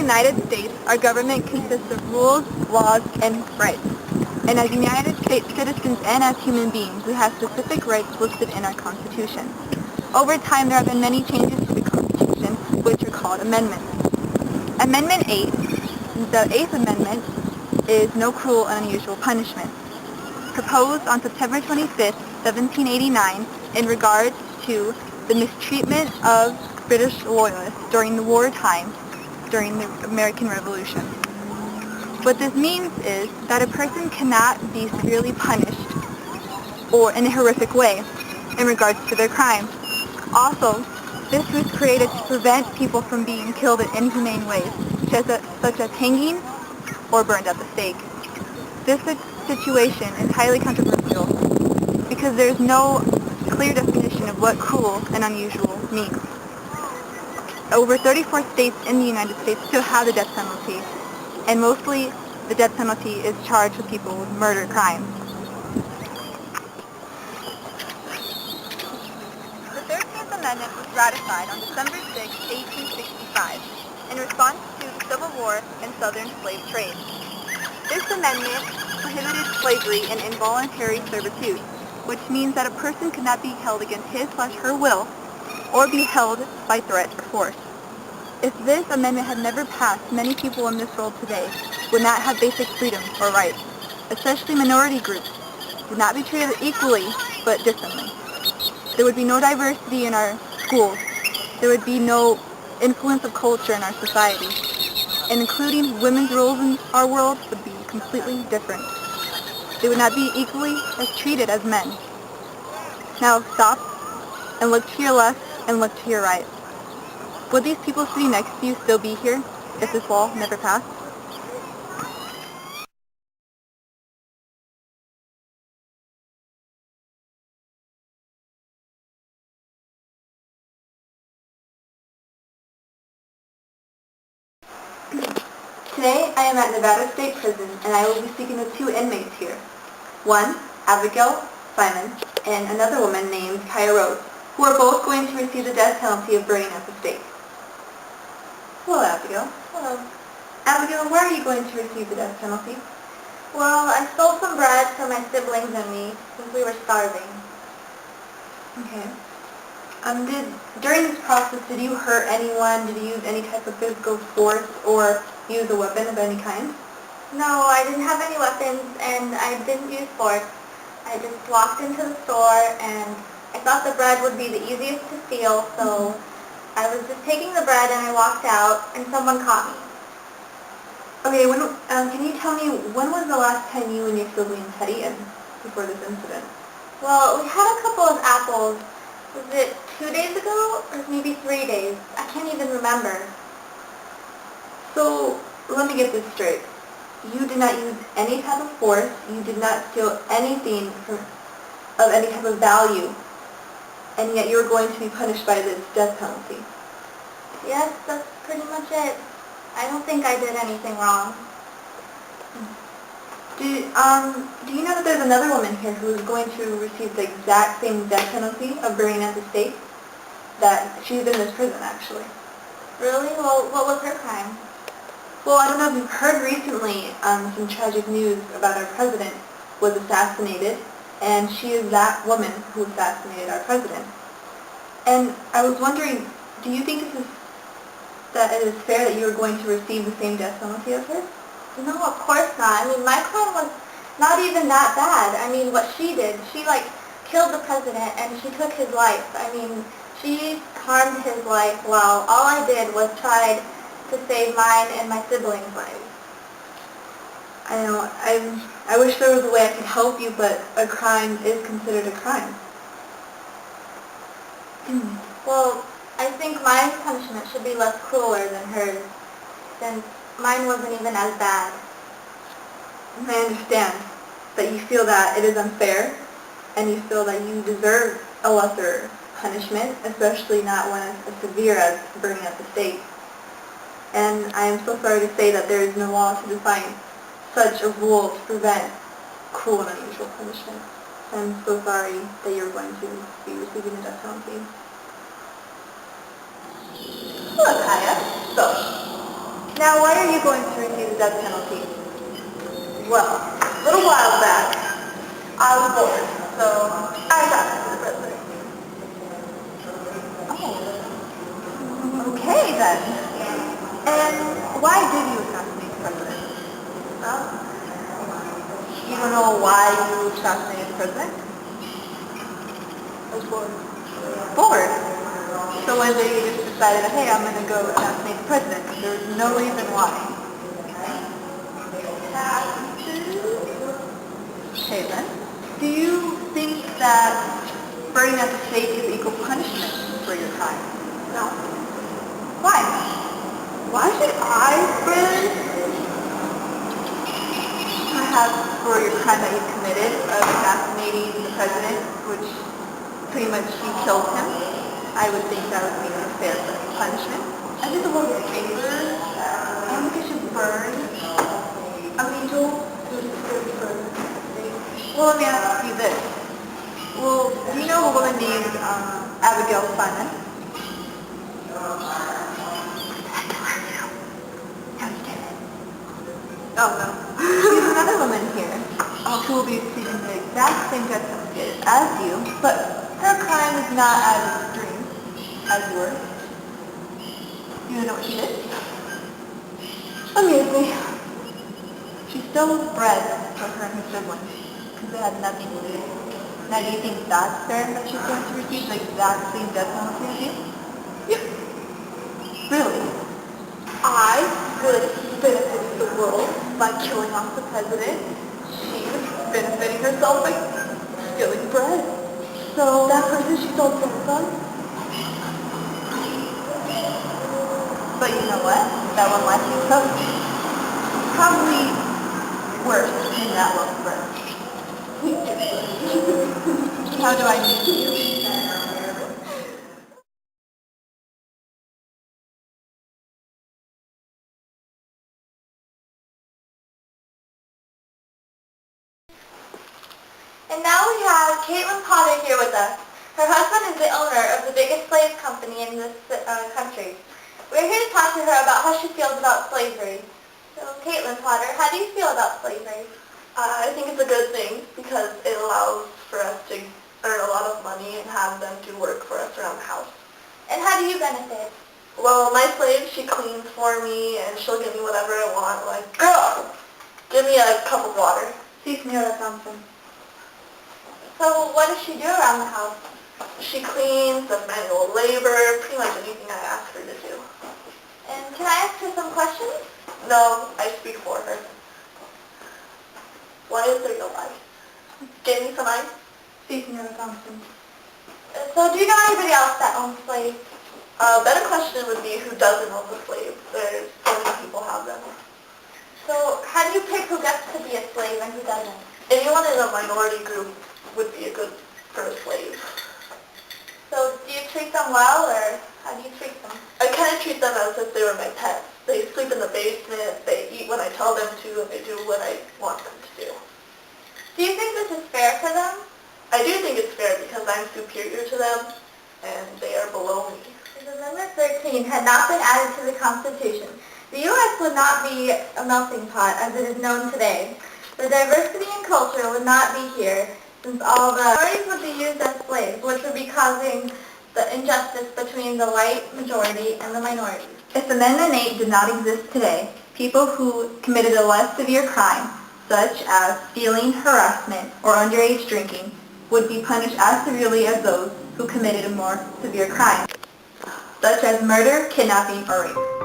United States, our government consists of rules, laws, and rights. And as United States citizens and as human beings, we have specific rights listed in our Constitution. Over time, there have been many changes to the Constitution, which are called amendments. Amendment 8, the 8th Amendment, is no cruel and unusual punishment. Proposed on September 25, 1789, in regards to the mistreatment of British loyalists during the wartime, during the American Revolution. What this means is that a person cannot be severely punished or in a horrific way in regards to their crime. Also, this was created to prevent people from being killed in inhumane ways, such as hanging or burned at the stake. This situation is highly controversial because there is no clear definition of what cruel and unusual means. Over 34 states in the United States still have the death penalty, and mostly the death penalty is charged with people with murder crimes. The 13th Amendment was ratified on December 6, 1865, in response to the Civil War and Southern slave trade. This amendment prohibited slavery and involuntary servitude, which means that a person could not be held against his/her will or be held by threat or force. If this amendment had never passed, many people in this world today would not have basic freedoms or rights, especially minority groups would not be treated equally but differently. There would be no diversity in our schools. There would be no influence of culture in our society, and including women's roles in our world would be completely different. They would not be equally as treated as men. Now stop and look to your left and look to your right. Would these people sitting next to you still be here if this law never passed? Today I am at Nevada State Prison and I will be speaking with two inmates here. One, Abigail Simon, and another woman named Kaya Rose, who are both going to receive the death penalty of burning at the stake. Hello, Abigail. Hello. Abigail, why are you going to receive the death penalty? Well, I stole some bread for my siblings and me since we were starving. Okay. During this process, did you hurt anyone? Did you use any type of physical force or use a weapon of any kind? No, I didn't have any weapons and I didn't use force. I just walked into the store and I thought the bread would be the easiest to steal, so I was just taking the bread and I walked out and someone caught me. Okay, can you tell me when was the last time you and your siblings had eaten before this incident? Well, we had a couple of apples. Was it 2 days ago or maybe 3 days? I can't even remember. So, let me get this straight. You did not use any type of force, you did not steal anything of any type of value, and yet you were going to be punished by this death penalty. Yes, that's pretty much it. I don't think I did anything wrong. Do you know that there's another woman here who is going to receive the exact same death penalty of burning at the stake? That she's in this prison, actually. Really? Well, what was her crime? Well, I don't know if you've heard recently some tragic news about our president was assassinated, and she is that woman who assassinated our president. And I was wondering, do you think that it is fair that you are going to receive the same death penalty as her? No, of course not. I mean, my crime was not even that bad. I mean, what she did, she killed the president and she took his life. I mean, she harmed his life while all I did was try to save mine and my siblings' lives. I know, I wish there was a way I could help you, but a crime is considered a crime. Well, I think my punishment should be less crueler than hers, since mine wasn't even as bad. I understand that you feel that it is unfair, and you feel that you deserve a lesser punishment, especially not one as severe as burning at the stake. And I am so sorry to say that there is no law to define such a rule to prevent cruel and unusual punishment. I'm so sorry that you're going to be receiving the death penalty. Hello, Kaya. So, Now, why are you going to receive the death penalty? Well, a little while back, I was bored, so I got to the president. Oh, okay then. And why did you assassinate the president? Well, You don't know why you assassinated the president? I was bored. Bored. So one day you just decided, hey, I'm going to go assassinate the president. There was no reason why. Okay then. Do you think that burning at the stake is equal punishment for your crime? No. Why? Why should I burn? Perhaps for your crime that you committed of assassinating the president, which pretty much you killed him. I would think that would be a fair punishment. I did a little favor. I don't think I should burn. I'm Nichole. Well, let me ask you this. Well, do you know a woman named Abigail Simon? Oh, no. She's another woman here who will be receiving the exact same death penalty as you, but her crime is not as extreme as yours. Do you know what she did? Amuse me. She stole bread for her and her siblings because they had nothing to eat. Now, do you think that's fair that she's going to receive the exact same death penalty as you? Yep. Really? I could benefit the world by killing off the president. She's benefiting herself by stealing bread. So, That person she stole bread from? but you know what? That one life you took, probably worse than that one for. How do I meet you? And now we have Kaitlyn Potter here with us. Her husband is the owner of the biggest slave company in this country. We're here to talk to her about how she feels about slavery. So, Kaitlyn Potter, how do you feel about slavery? I think it's a good thing because it allows for us to earn a lot of money and have them do work for us around the house. And how do you benefit? Well, my slave, she cleans for me and she'll give me whatever I want. Like, girl, give me a cup of water. Sí, señora Thompson. So what does she do around the house? She cleans, does manual labor, pretty much anything I ask her to do. And can I ask her some questions? No, I speak for her. Why is there no ice? Give me some ice. Sí, señora Thompson. So do you know anybody else that owns slaves? A better question would be who doesn't own the slave. There's so many people have them. So how do you pick who gets to be a slave and who doesn't? Anyone in a minority group would be a good for a slave. So do you treat them well, or how do you treat them? I kind of treat them as if they were my pets. They sleep in the basement, they eat when I tell them to, and they do what I want them to do. Do you think this is fair for them? I do think it's fair because I'm superior to them, and they are below me. If Amendment 13 had not been added to the Constitution, the U.S. would not be a melting pot as it is known today. The diversity in culture would not be here, since all the minorities would be used as slaves, which would be causing the injustice between the white majority and the minority. If Amendment 8 did not exist today, people who committed a less severe crime, such as stealing, harassment, or underage drinking, would be punished as severely as those who committed a more severe crime, such as murder, kidnapping, or rape.